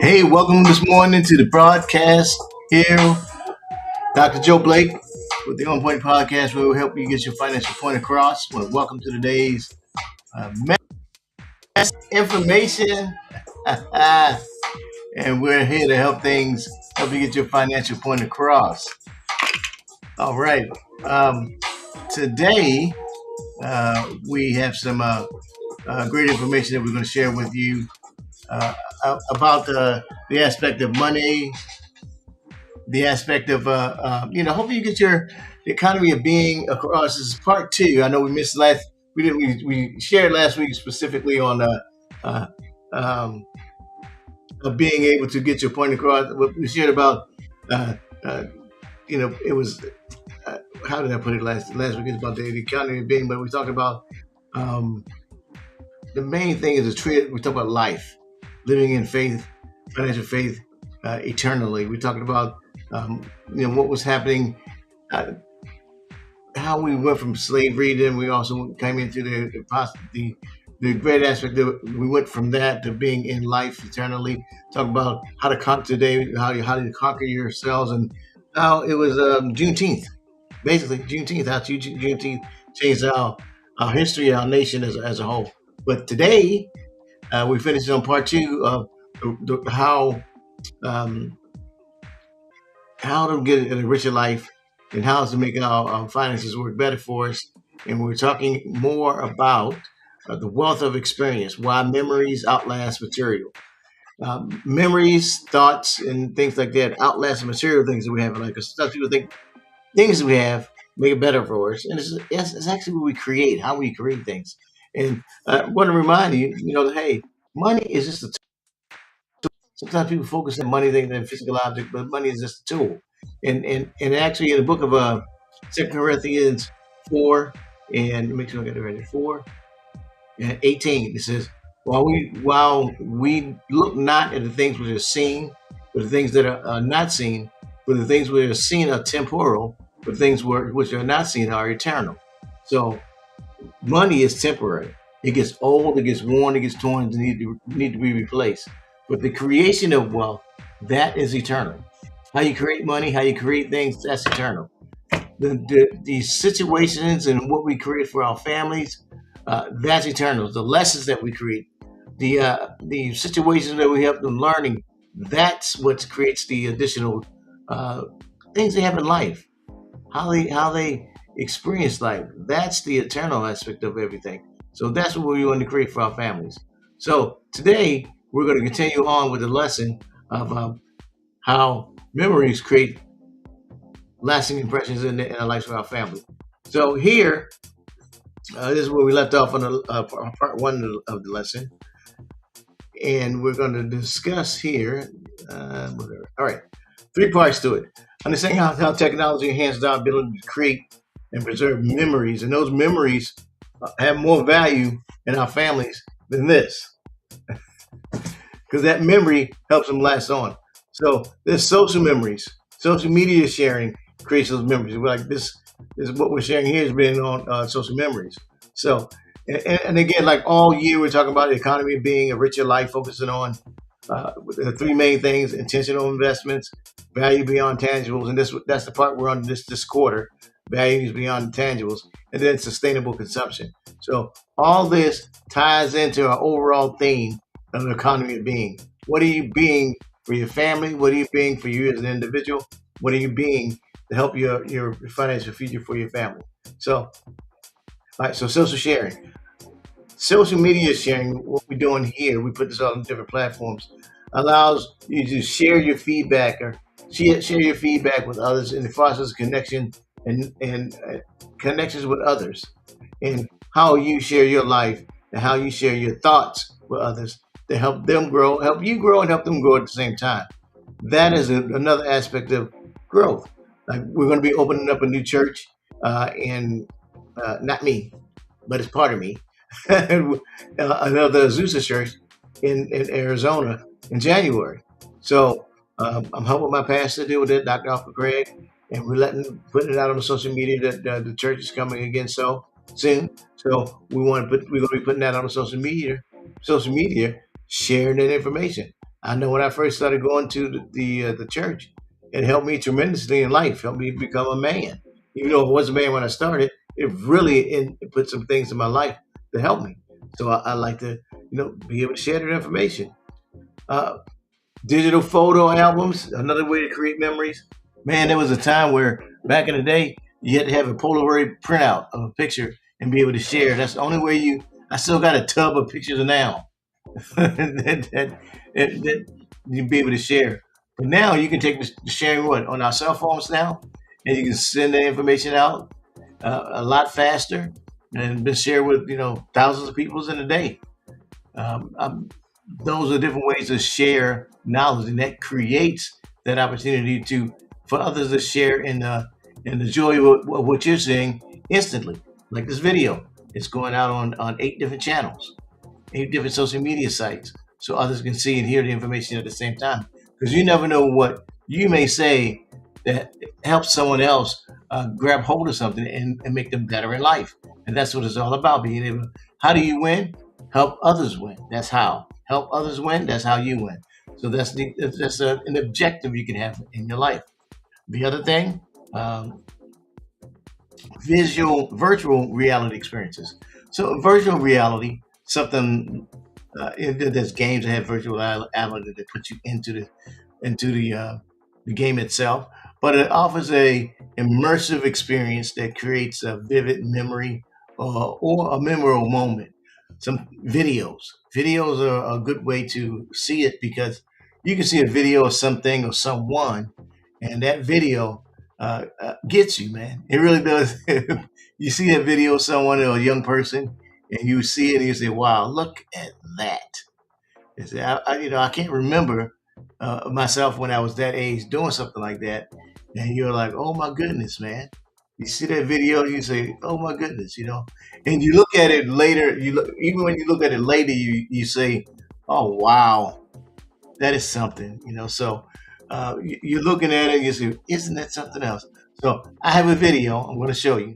Hey, welcome this morning to the broadcast here. Dr. Joe Blake with the On Point Podcast, where we'll help you get your financial point across. Well, welcome to today's mass information. And we're here to help you get your financial point across. All right. Today, we have some great information that we're going to share with you about the aspect of money, the aspect of hopefully you get the economy of being across. This is part two. I know we missed we shared last week specifically on of being able to get your point across. We shared about it was how did I put it last week? It's about the economy of being, but we talked about the main thing is we talk about life, living in faith, financial faith, eternally. We're talking about what was happening, how we went from slavery. Then we also came into the great aspect that we went from that to being in life eternally. Talk about how to conquer today, how to conquer yourselves, and how it was Juneteenth, basically Juneteenth. How Juneteenth changed our history, our nation as a whole. But today we finished on part two of how to get a richer life and how to make our finances work better for us. And we're talking more about the wealth of experience, why memories outlast material. Memories, thoughts, and things like that outlast the material things that we have. Like stuff people think things that we have make it better for us. And it's actually what we create, how we create things. And I want to remind you, that, hey, money is just a tool. Sometimes people focus on money thinking they're a physical object, but money is just a tool. And actually in the book of 2 Corinthians 4, and make sure I get it ready, 4 and 18, it says, while we look not at the things which are seen, but the things that are not seen, for the things which are seen are temporal, but things which are not seen are eternal. So money is temporary. It gets old, it gets worn, it gets torn, and need to be replaced. But the creation of wealth, that is eternal. How you create money, how you create things, that's eternal. The situations and what we create for our families, that's eternal. The lessons that we create, the situations that we help them learning, that's what creates the additional uh, things they have in life. How they experience life. That's the eternal aspect of everything. So that's what we want to create for our families. So today we're going to continue on with the lesson of how memories create lasting impressions in our lives for our family. So here, this is where we left off on the, part one of the lesson, and we're going to discuss here. All right, three parts to it. Understanding how technology enhances our ability to create and preserve memories, and those memories have more value in our families than this, because that memory helps them last on. So there's social memories. Social media sharing creates those memories. We're like this is what we're sharing here is being on social memories. So and again, like all year, we're talking about the economy being a richer life, focusing on the three main things: intentional investments, value beyond tangibles, and that's the part we're on this quarter: values beyond tangibles, and then sustainable consumption. So all this ties into our overall theme of the economy of being. What are you being for your family? What are you being for you as an individual? What are you being to help your financial future for your family? So, all right, so social sharing. Social media sharing, what we're doing here, we put this on different platforms, allows you to share your feedback or share your feedback with others in the process of connection and connections with others, and how you share your life and how you share your thoughts with others to help them grow, help you grow, and help them grow at the same time. That is another aspect of growth. Like we're going to be opening up a new church, and not me, but it's part of me. Another Azusa church in Arizona in January. So I'm helping my pastor deal with it, Dr. Alpha Craig, and putting it out on the social media that the church is coming again so soon. So we're going to be putting that on the social media, sharing that information. I know when I first started going to the church, it helped me tremendously in life, helped me become a man. Even though I was a man when I started, it really it put some things in my life to help me. So I like to, be able to share that information. Uh, Digital photo albums, another way to create memories. Man, there was a time where back in the day, you had to have a Polaroid printout of a picture and be able to share. That's the only way you. I still got a tub of pictures now that you'd be able to share. But now you can take the sharing what on our cell phones now, and you can send the information out a lot faster and been shared with thousands of people in a day. Um, those are different ways to share knowledge, and that creates that opportunity to for others to share in the joy of what you're seeing instantly. Like this video, it's going out on 8 different channels, 8 different social media sites, so others can see and hear the information at the same time. Because you never know what you may say that helps someone else grab hold of something and make them better in life. And that's what it's all about. Being able, how do you win? Help others win. That's how. Help others win. That's how you win. So that's an objective you can have in your life. The other thing, um, virtual reality experiences. So virtual reality, something there's games that have virtual reality that put you into the game itself, but it offers a immersive experience that creates a vivid memory or a memorable moment. Some videos are a good way to see it because you can see a video of something or someone, and that video gets you, man. It really does. You see a video of someone or a young person, and you see it, and you say, "Wow, look at that." You see, I can't remember myself when I was that age doing something like that, and you're like, "Oh my goodness, man." You see that video, you say, "Oh my goodness," and you look at it later. Even when you look at it later, you say, "Oh wow, that is something." So you're looking at it, and you say, "Isn't that something else?" So I have a video I'm going to show you.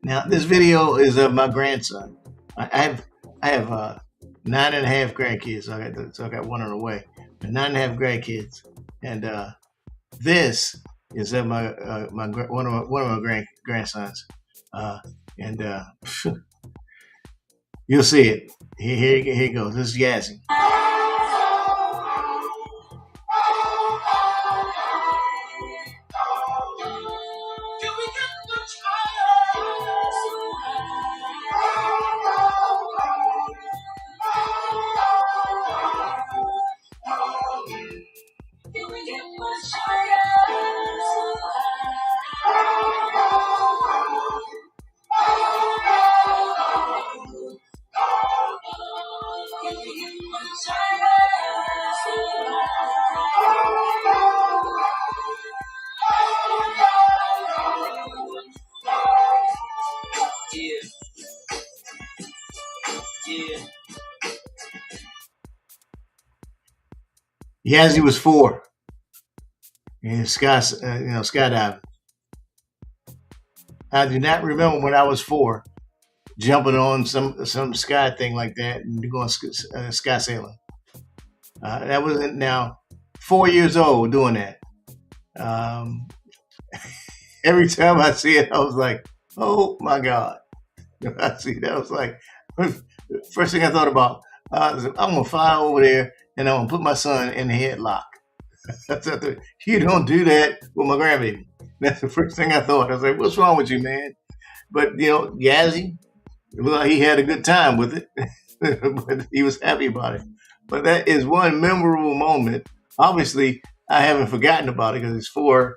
Now, this video is of my grandson. I have 9.5 grandkids. So I got one on the way. But 9.5 grandkids. And this is one of my grandsons, uh, and you'll see it. Here it goes. This is Yazzie. Yazzie was 4 and skydiving. I do not remember when I was 4 jumping on some sky thing like that and going sky sailing. That wasn't now 4 years old doing that. Um, every time I see it, I was like, oh my God. I see that. I was like, first thing I thought about, I'm going to fly over there and I'm going to put my son in the headlock. You don't do that with my grandbaby. That's the first thing I thought. I was like, what's wrong with you, man? But, Yazzie, it looked like he had a good time with it, but he was happy about it. But that is one memorable moment. Obviously, I haven't forgotten about it because it's 4.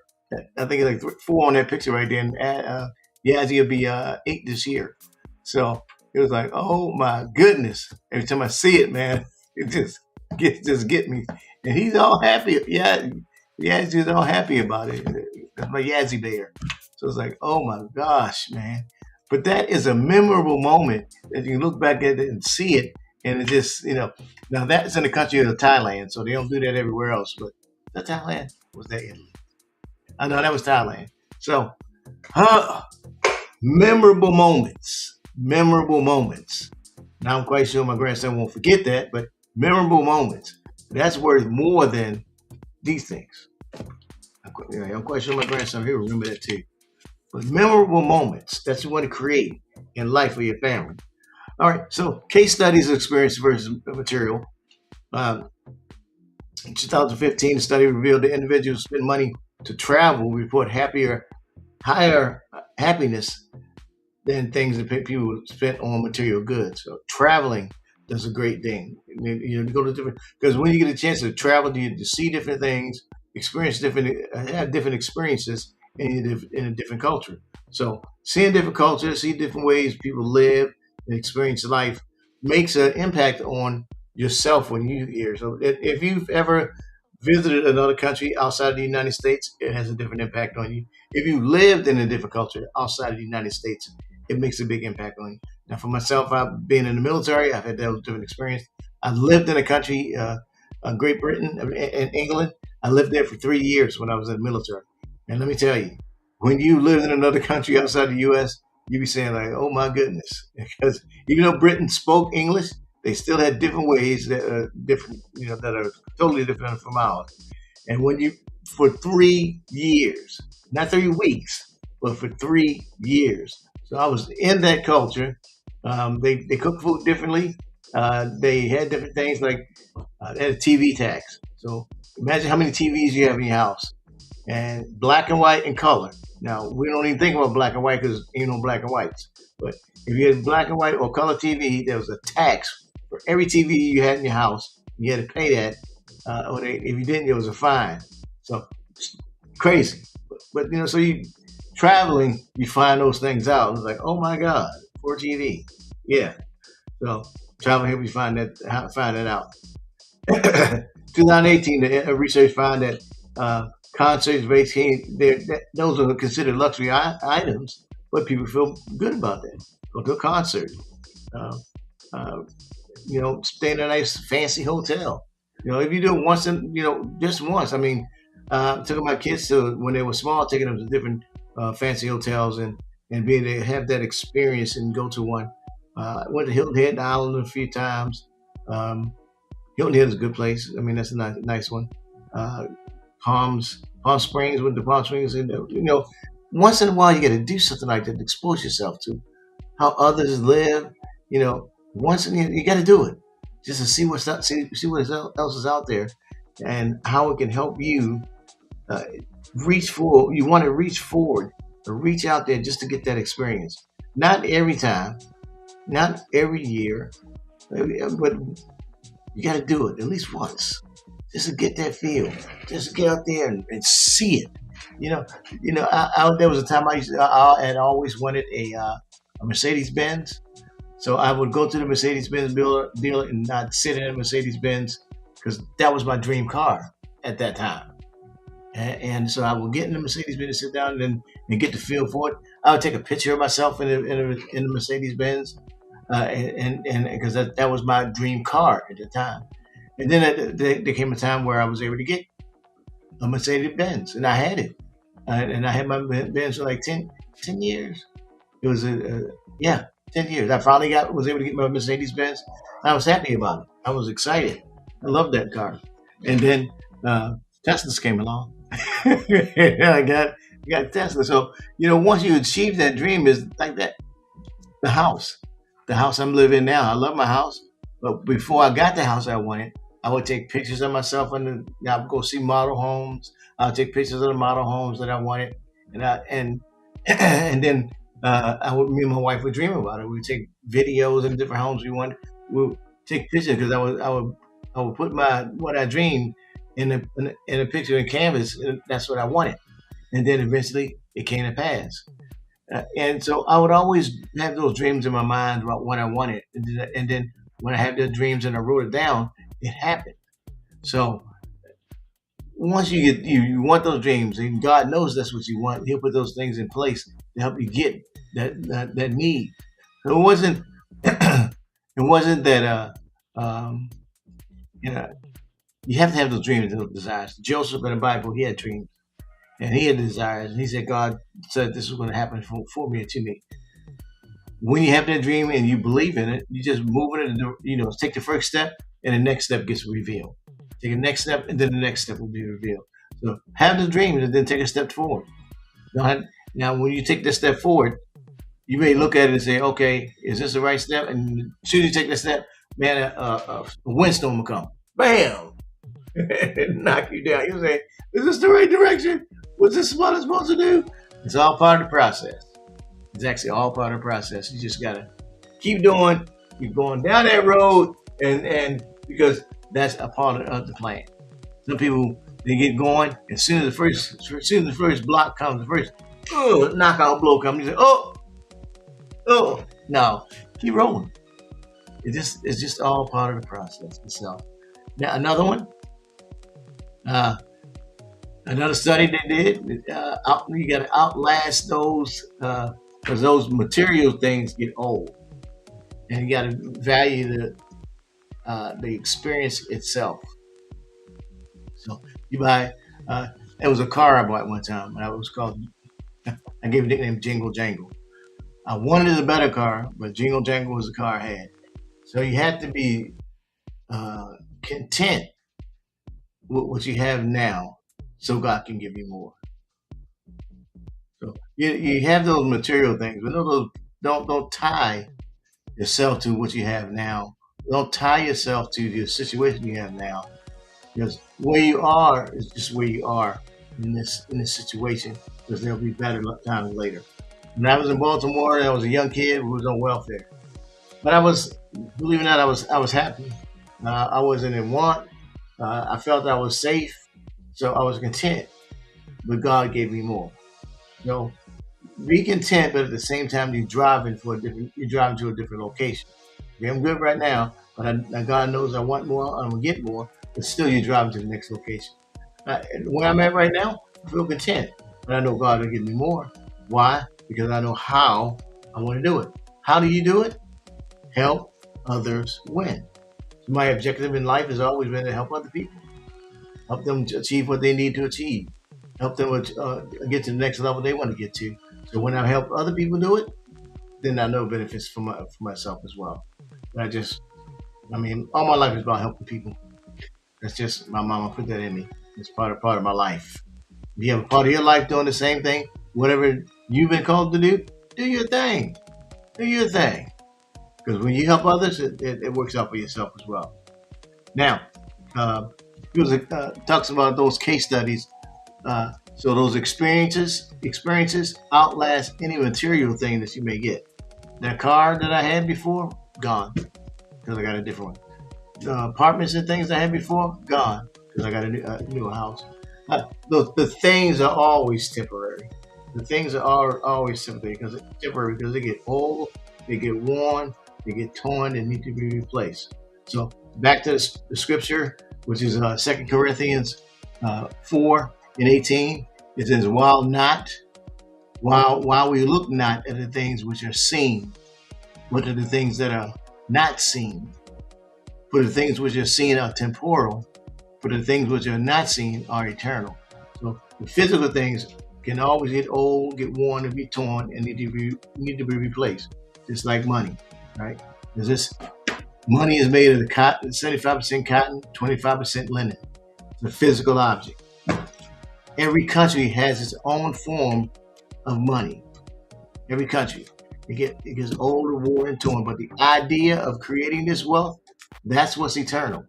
I think it's like 4 on that picture right there. And Yazzie will be 8 this year. So it was like, oh my goodness! Every time I see it, man, it just get me. And he's all happy. Yeah, Yazzie's all happy about it. That's my Yazzie bear. So it's like, oh my gosh, man. But that is a memorable moment that you look back at it and see it, and it just, now that's in the country of Thailand, so they don't do that everywhere else. But that Thailand was that Italy? I know that was Thailand. So, memorable moments, memorable moments. Now I'm quite sure my grandson won't forget that, but memorable moments. That's worth more than these things. I'm quite sure my grandson here will remember that too. But memorable moments that you want to create in life for your family. All right, so case studies of experience versus material. In 2015, a study revealed that individuals spend money to travel report higher happiness than things that people spent on material goods. So traveling does a great thing. You go to different, because when you get a chance to travel, you to see different things, experience have different experiences in a different culture. So seeing different cultures, see different ways people live and experience life makes an impact on yourself when you're here. So if you've ever visited another country outside of the United States, it has a different impact on you. If you lived in a different culture outside of the United States, it makes a big impact on you. Now, for myself, I've been in the military. I've had that different experience. I lived in a country, Great Britain and England. I lived there for 3 years when I was in the military. And let me tell you, when you live in another country outside the U.S., you be saying like, "Oh my goodness," because even though Britain spoke English, they still had different ways that are different, that are totally different from ours. And when you for 3 years, not 3 weeks, but for 3 years, so I was in that culture. They cook food differently. They had different things like they had a TV tax. So imagine how many TVs you have in your house, and black and white and color. Now we don't even think about black and white because ain't no black and whites. But if you had black and white or color TV, there was a tax for every TV you had in your house. You had to pay that, if you didn't, there was a fine. So crazy. But so you traveling, you find those things out. It's like, oh my God, for TV, yeah. So traveling here, we find that out. 2018, the research found that concerts, vacation, those are considered luxury items, but people feel good about that. Go to a concert, uh, uh, stay in a nice fancy hotel. If you do it once, just once. I mean, took my kids to when they were small, taking them to different fancy hotels and being able to have that experience and go to one. I went to Hilton Head Island a few times. Hilton Head is a good place. I mean, that's a nice one. Uh, Palm Springs, went to Palm Springs, and once in a while you got to do something like that to expose yourself to how others live. Once in you got to do it just to see what's out, see what else is out there, and how it can help you uh, reach forward. You want to reach forward or reach out there just to get that experience. Not every time, not every year, but you got to do it at least once, just to get that feel, just to get out there and see it. You know, there was a time I had always wanted a Mercedes Benz, so I would go to the Mercedes Benz dealer and not sit in a Mercedes Benz because that was my dream car at that time. And so I would get in the Mercedes Benz, sit down, and get the feel for it. I would take a picture of myself in the Mercedes Benz, and because that was my dream car at the time. And then there came a time where I was able to get a Mercedes Benz, and I had it, and I had my Benz for like 10 years. It was yeah, 10 years. I finally was able to get my Mercedes Benz. I was happy about it. I was excited. I loved that car. And then Teslas came along. I got Tesla. So once you achieve that dream, is like that. The house, the house I'm living in now. I love my house, but before I got the house I wanted, I would take pictures of myself I would go see model homes. I would take pictures of the model homes that I wanted, and then me and my wife would dream about it. We would take videos of different homes we wanted. We would take pictures because I would put what I dreamed in a picture in canvas, and that's what I wanted. And then eventually it came to pass. And so I would always have those dreams in my mind about what I wanted, and then when I had the dreams and I wrote it down, it happened. So once you want those dreams, and God knows that's what you want, He'll put those things in place to help you get that need. So it wasn't it wasn't that you know you have to have those dreams and those desires. Joseph in the Bible, he had dreams and he had desires, and he said God said this was going to happen for me and to me. When you have that dream and you believe in it, you just move it, take the first step, and the next step gets revealed. Take the next step, and then the next step will be revealed. So have the dream and then take a step forward. Now, when you take this step forward, you may look at it and say, okay, is this the right step? And as soon as you take that step, man, a windstorm will come. Bam! Knock you down. You say, is this the right direction? Was this what I'm supposed to do? It's all part of the process. It's actually all part of the process. You just gotta keep going down that road, and because that's a part of the plan. Some people, they get going as soon as the first block comes, the first knockout blow comes. You say, oh, no, keep rolling. It's just all part of the process itself. Now another one, another study they did. You got to outlast those because those material things get old, and you got to value the experience itself. So you buy. It was a car I bought one time, and I was called. I gave it the nickname Jingle Jangle. I wanted a better car, but Jingle Jangle was the car I had. So you have to be content with what you have now, so God can give you more. So you have those material things, but don't tie yourself to what you have now. Don't tie yourself to the situation you have now, because where you are is just where you are in this situation. Because there'll be better times later. When I was in Baltimore, I was a young kid who was on welfare, but believe it or not, I was happy. I wasn't in want. I felt I was safe, so I was content. But God gave me more. So be content, but at the same time, you're driving to a different location. Okay, I'm good right now, but God knows I want more. I'm gonna get more, but still, you're driving to the next location. Where I'm at right now, I feel content, but I know God will give me more. Why? Because I know how I want to do it. How do you do it? Help others win. So my objective in life has always been to help other people, help them to achieve what they need to achieve, help them get to the next level they want to get to. So when I help other people do it, then I know benefits for myself as well. But all my life is about helping people. That's just my mama put that in me. It's part of my life. If you have a part of your life doing the same thing, whatever you've been called to do your thing. Do your thing. Because when you help others, it works out for yourself as well. Now, uh, music talks about those case studies. So those experiences outlast any material thing that you may get. That car that I had before, gone because I got a different one. The apartments and things I had before, gone because I got a new house. The things are always temporary. The things are always temporary because they get old, they get worn, they get torn, and need to be replaced. So back to the scripture, which is 2 Corinthians 4:18. It says, while we look not at the things which are seen, but at the things that are not seen. For the things which are seen are temporal, for the things which are not seen are eternal. So the physical things can always get old, get worn, and be torn, and need to be replaced. Just like money, right? There's this money is made of the cotton, 75% cotton, 25% linen. It's a physical object. Every country has its own form of money. Every country. It gets older, worn, and torn. But the idea of creating this wealth, that's what's eternal.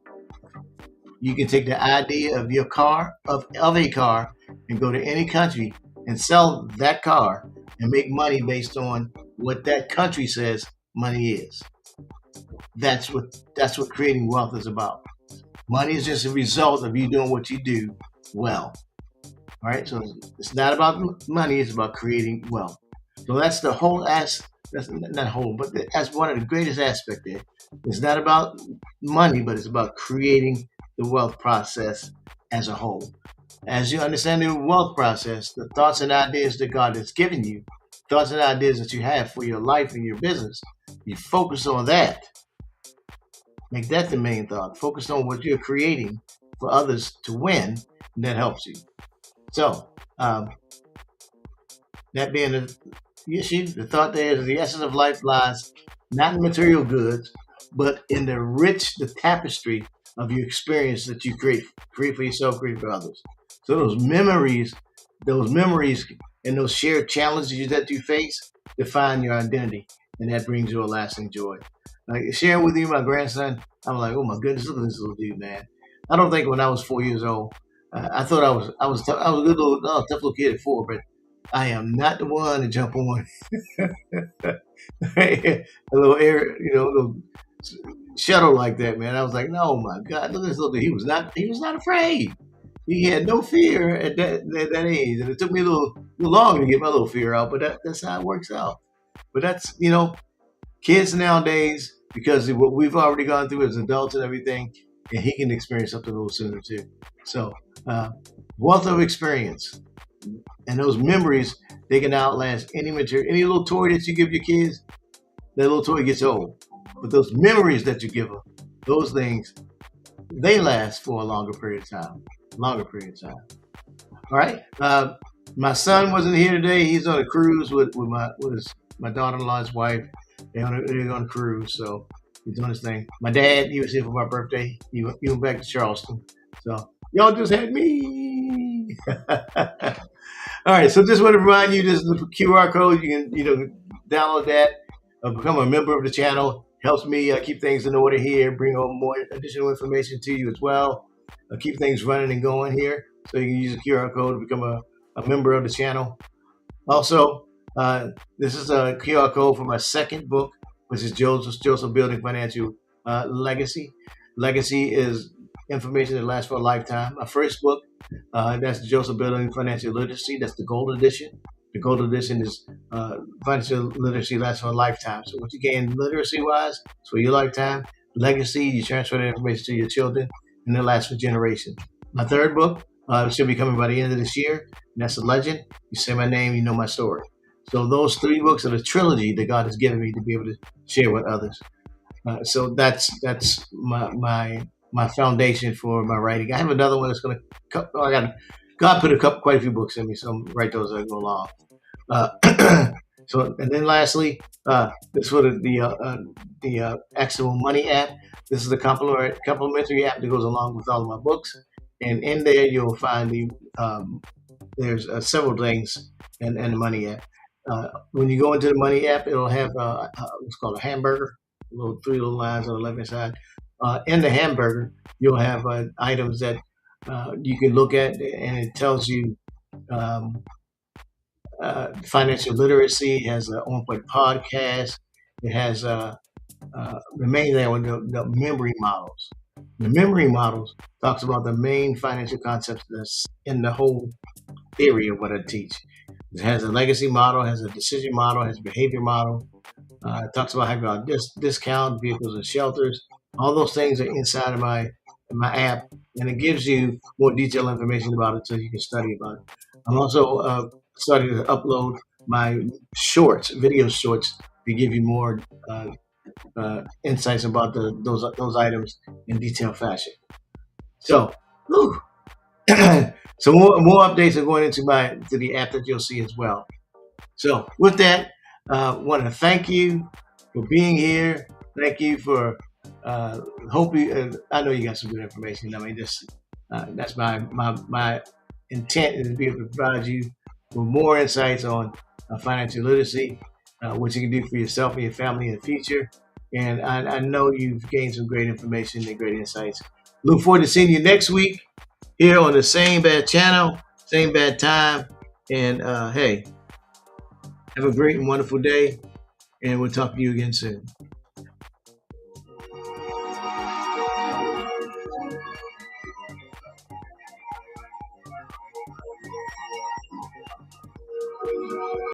You can take the idea of your car, of a car, and go to any country and sell that car and make money based on what that country says money is. That's what creating wealth is about. Money is just a result of you doing what you do well. All right, so it's not about money; it's about creating wealth. So that's the whole That's not whole, but that's one of the greatest aspects there. It's not about money, but it's about creating the wealth process as a whole. As you understand the wealth process, the thoughts and ideas that God has given you, thoughts and ideas that you have for your life and your business, you focus on that. Make that the main thought. Focus on what you're creating for others to win, and that helps you. So, that being the issue, the thought there is the essence of life lies not in material goods, but in the rich, the tapestry of your experience that you create for yourself, create for others. So those memories, and those shared challenges that you face define your identity, and that brings you a lasting joy. Like sharing with you my grandson, I'm like, oh my goodness, look at this little dude, man. I don't think when I was 4 years old, I thought I was a good little tough little kid at 4, but I am not the one to jump on a little air, a little shuttle like that, man. I was like, no, my God, look at this little dude. He was not afraid. He had no fear at that age, and it took me a little longer to get my little fear out, but that's how it works out. But that's kids nowadays, because of what we've already gone through as adults and everything, and he can experience something a little sooner too. So, uh, wealth of experience and those memories, they can outlast any material. Any little toy that you give your kids, that little toy gets old. But those memories that you give them, those things, they last for a longer period of time. Longer period of time. All right. My son wasn't here today. He's on a cruise with my daughter-in-law's wife. They're on a cruise, so he's doing his thing. My dad, he was here for my birthday. He went back to Charleston. So y'all just had me. All right, so just want to remind you, this is the QR code. You can download that, become a member of the channel. Helps me keep things in order here, bring on more additional information to you as well. Keep things running and going here. So you can use the QR code to become a member of the channel. Also, this is a QR code for my second book, which is Joseph Building Financial Legacy. Legacy is information that lasts for a lifetime. My first book, that's Joseph Building Financial Literacy. That's the gold edition. The gold edition is financial literacy lasts for a lifetime. So what you gain literacy-wise is for your lifetime. Legacy, you transfer that information to your children, and it lasts for generations. My third book should be coming by the end of this year, and that's a legend. You say my name, you know my story. So those three books are the trilogy that God has given me to be able to share with others. So that's my foundation for my writing. I have another one that's going to. God put quite a few books in me, so I'm write those as I go along. So and then lastly, this for the Actual Money app. This is the complimentary app that goes along with all of my books, and in there you'll find there's several things in the Money app. When you go into the Money app, it'll have what's called a hamburger, three little lines on the left hand side. In the hamburger, you'll have items that you can look at, and it tells you um, financial literacy. It has an on-point podcast. It has the main thing with the memory models. The memory models talks about the main financial concepts that's in the whole theory of what I teach. It has a legacy model, has a decision model, has a behavior model. It talks about how about discount vehicles and shelters. All those things are inside of my app, and it gives you more detailed information about it so you can study about it. I'm also starting to upload my shorts, video shorts, to give you more insights about those items in detailed fashion. So, whew, so more updates are going into to the app that you'll see as well. So with that, want to thank you for being here. Thank you for hope you. I know you got some good information. I mean, that's my intent is to be able to provide you with more insights on financial literacy, what you can do for yourself and your family in the future. And I know you've gained some great information and great insights. Look forward to seeing you next week here on the same bad channel, same bad time. And hey, have a great and wonderful day. And we'll talk to you again soon.